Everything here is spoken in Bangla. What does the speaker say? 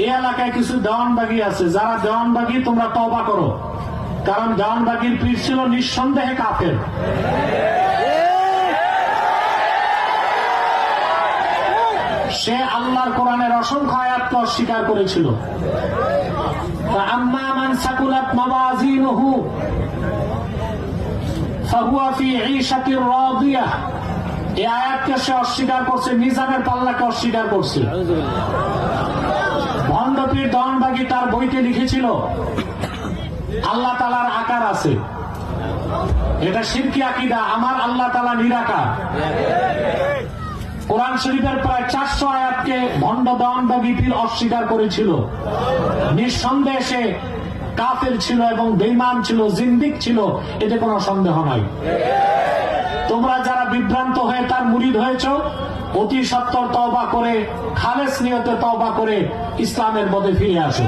এই এলাকায় কিছু দেওয়ানবাগি আছে, যারা দেওয়ানবাগি তোমরা তওবা করো, কারণ দেওয়ানবাগির পীর ছিল নিঃসন্দেহে কাফের। সে আল্লাহর কোরআনের অসংখ্য আয়াতকে অস্বীকার করেছিল। আম্মা মান সাকুলাত মাওয়াজিনুহু ফাহুয়া ফি ঈশাতির রাদিয়াহ, এই আয়াতকে সে অস্বীকার করছে, মিজানের পাল্লাকে অস্বীকার করছে। ভণ্ডপীর দেওয়ানবাগি তার বইতে লিখেছিল আল্লাহ তাআলার আকার আছে, এটা শিরকি আকীদা, আমার আল্লাহ তাআলা নিরাকার। কোরআন শরীফের প্রায় 400 আয়াতকে ভণ্ড দেওয়ানবাগি পীর অস্বীকার করেছিল। নিঃসন্দেহে সে কাফের ছিল এবং বেঈমান ছিল, জিন্দিক ছিল, এতে কোনো সন্দেহ নাই। তোমরা যারা বিভ্রান্ত হয়ে তার মুরিদ হয়েছ, অতি সত্বর তওবা করে, খালেস নিয়তে তওবা করে ইসলামের পথে ফিরে আসো।